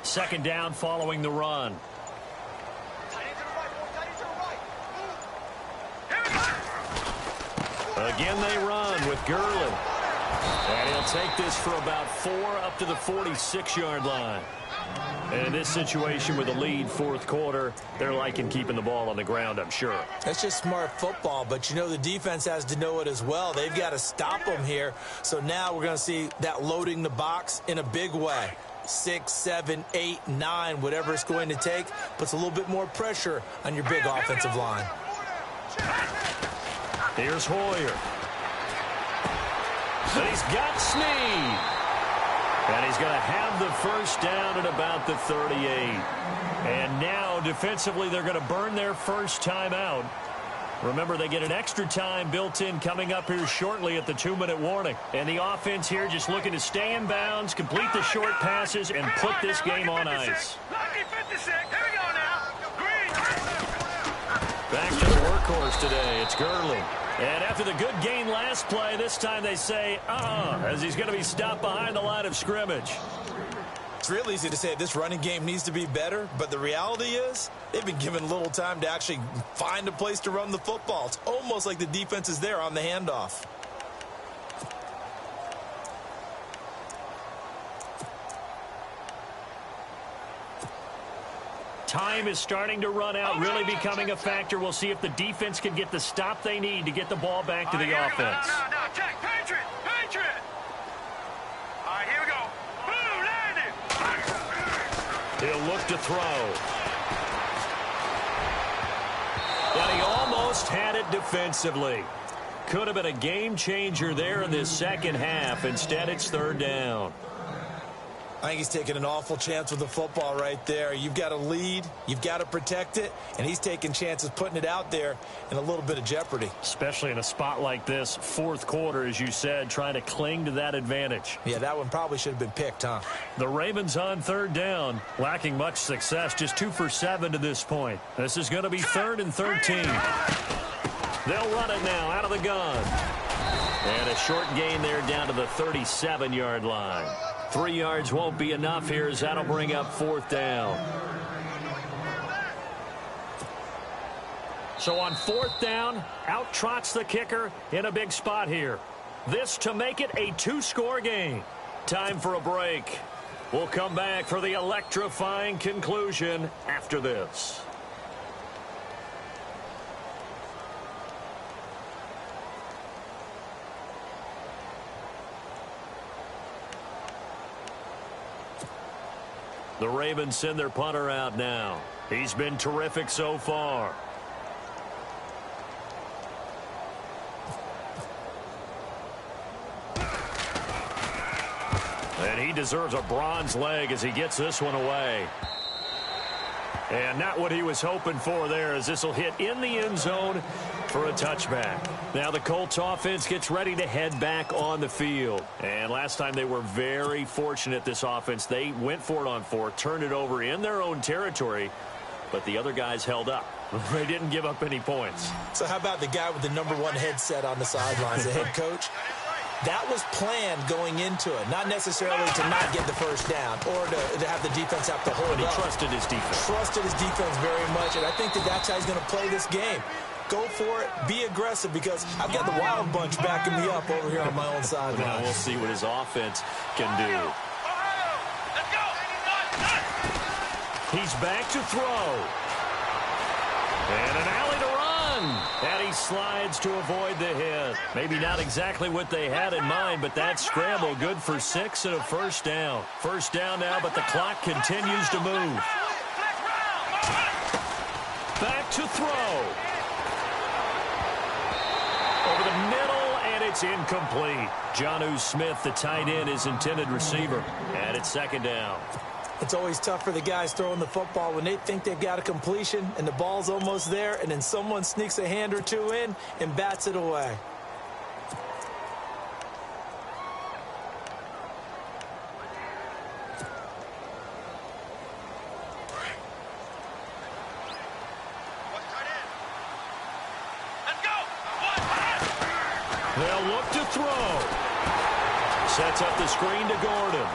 Second down following the run. Again they run with Gurley. And he'll take this for about 4 up to the 46-yard line. And in this situation with a lead 4th quarter, they're liking keeping the ball on the ground, I'm sure. That's just smart football, but you know the defense has to know it as well. They've got to stop them here. So now we're going to see that loading the box in a big way. 6, 7, 8, 9, whatever it's going to take, puts a little bit more pressure on your big offensive line. Here's Hoyer. And he's got Snead. And he's going to have the first down at about the 38. And now, defensively, they're going to burn their first timeout. Remember, they get an extra time built in coming up here shortly at the 2-minute warning. And the offense here just looking to stay in bounds, complete the short passes, and put this game on ice. Back to the workhorse today. It's Gurley. And after the good gain last play, this time they say, as he's going to be stopped behind the line of scrimmage. It's real easy to say this running game needs to be better, but the reality is they've been given little time to actually find a place to run the football. It's almost like the defense is there on the handoff. Time is starting to run out, really becoming a factor. We'll see if the defense can get the stop they need to get the ball back to the offense. No, check. Patriot. All right, here we go. Boom, landed. He'll look to throw. And he almost had it defensively. Could have been a game changer there in this second half. Instead, it's 3rd down. I think he's taking an awful chance with the football right there. You've got to lead, you've got to protect it, and he's taking chances putting it out there in a little bit of jeopardy. Especially in a spot like this, 4th quarter, as you said, trying to cling to that advantage. Yeah, that one probably should have been picked, huh? The Ravens on 3rd down, lacking much success, just 2 for 7 to this point. This is going to be 3rd and 13. They'll run it now out of the gun. And a short gain there down to the 37-yard line. 3 yards won't be enough here as that'll bring up 4th down. So on 4th down, out trots the kicker in a big spot here. This to make it a 2-score game. Time for a break. We'll come back for the electrifying conclusion after this. The Ravens send their punter out now. He's been terrific so far. And he deserves a bronze leg as he gets this one away. And not what he was hoping for there, as this will hit in the end zone for a touchback. Now the Colts offense gets ready to head back on the field. And last time they were very fortunate, this offense. They went for it on 4, turned it over in their own territory, but the other guys held up. They didn't give up any points. So how about the guy with the #1 headset on the sidelines, the head coach? That was planned going into it, not necessarily to not get the first down or to have the defense have to hold But he up. trusted his defense. Trusted his defense very much, and I think that's how he's going to play this game. Go for it, be aggressive, because I've got the Wild Bunch backing me up over here on my own sideline. Now we'll see what his offense can do. He's back to throw. And an alley to run. And he slides to avoid the hit. Maybe not exactly what they had in mind, but that scramble good for 6 and a first down. First down now, but the clock continues to move. Back to throw. Over the middle, and it's incomplete. Jonnu Smith, the tight end, is intended receiver. And it's second down. It's always tough for the guys throwing the football when they think they've got a completion and the ball's almost there, and then someone sneaks a hand or two in and bats it away. They'll look to throw. Sets up the screen to Gordon.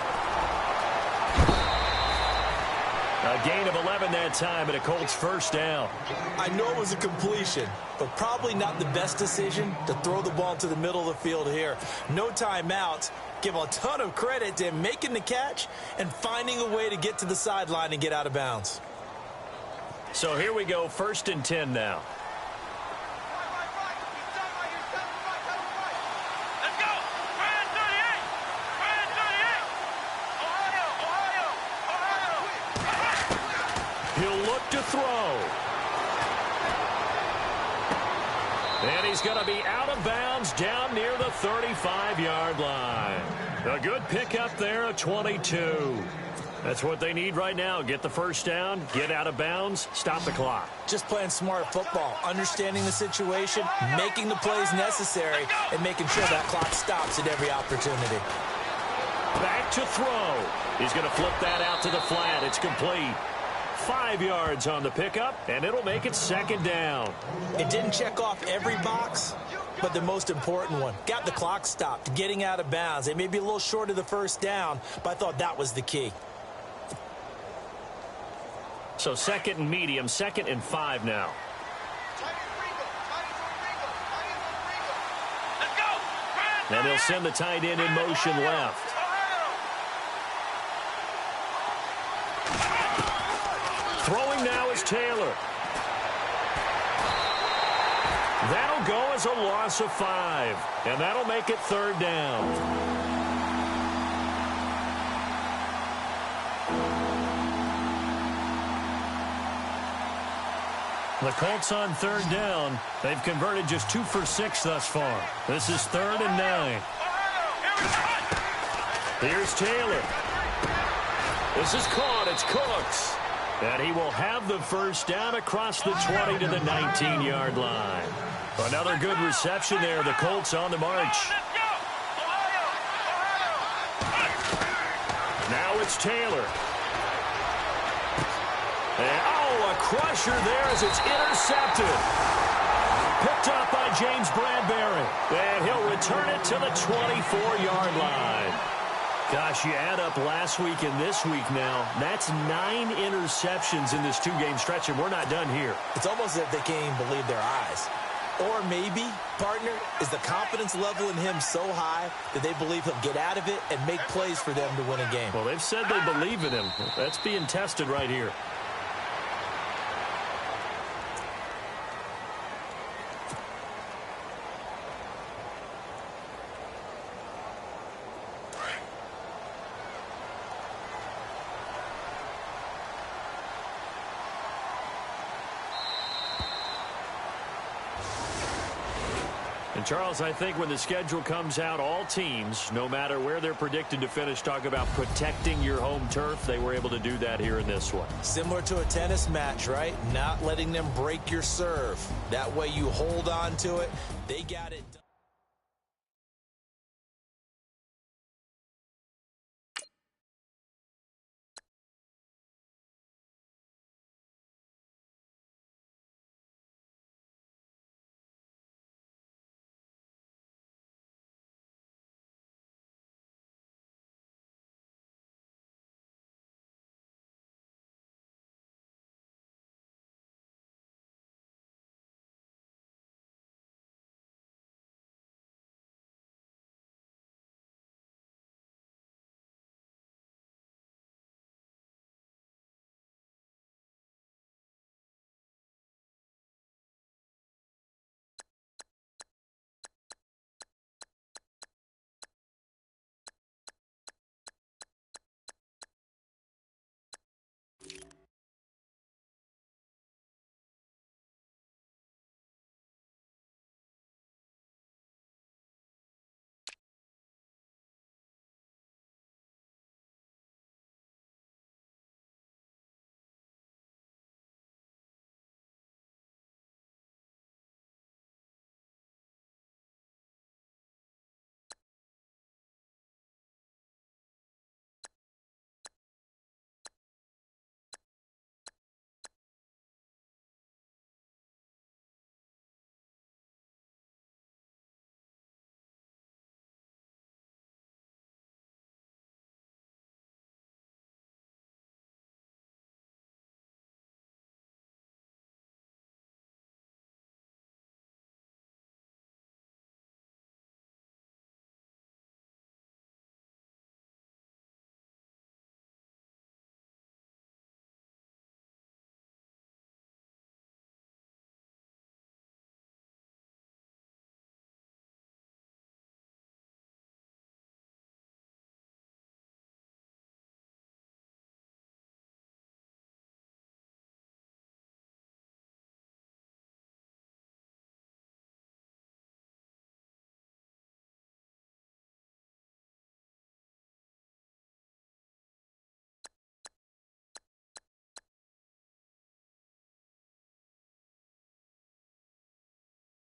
A gain of 11 that time, and a Colts first down. I know it was a completion, but probably not the best decision to throw the ball to the middle of the field here. No timeouts. Give a ton of credit to him making the catch and finding a way to get to the sideline and get out of bounds. So here we go, 1st and 10 now. To throw. And he's going to be out of bounds down near the 35-yard line. A good pickup there at 22. That's what they need right now. Get the first down, get out of bounds, stop the clock. Just playing smart football, understanding the situation, making the plays necessary, and making sure that clock stops at every opportunity. Back to throw. He's going to flip that out to the flat. It's complete. 5 yards on the pickup, and it'll make it second down. It didn't check off every box, but the most important one. Got the clock stopped, getting out of bounds. They may be a little short of the first down, but I thought that was the key. So 2nd and medium, 2nd and 5 now. And they'll send the tight end in motion left. Throwing now is Taylor. That'll go as a loss of 5. And that'll make it 3rd down. The Colts on 3rd down. They've converted just 2 for 6 thus far. This is 3rd and 9. Here's Taylor. This is caught. It's Cooks. And he will have the first down across the 20 to the 19-yard line. Another good reception there. The Colts on the march. Now it's Taylor. And, a crusher there as it's intercepted. Picked up by James Bradbury. And he'll return it to the 24-yard line. Gosh, you add up last week and this week now, that's 9 interceptions in this 2-game stretch, and we're not done here. It's almost as if they can't even believe their eyes. Or maybe, partner, is the confidence level in him so high that they believe he'll get out of it and make plays for them to win a game. Well, they've said they believe in him. That's being tested right here. Charles, I think when the schedule comes out, all teams, no matter where they're predicted to finish, talk about protecting your home turf. They were able to do that here in this one. Similar to a tennis match, right? Not letting them break your serve. That way you hold on to it. They got it done.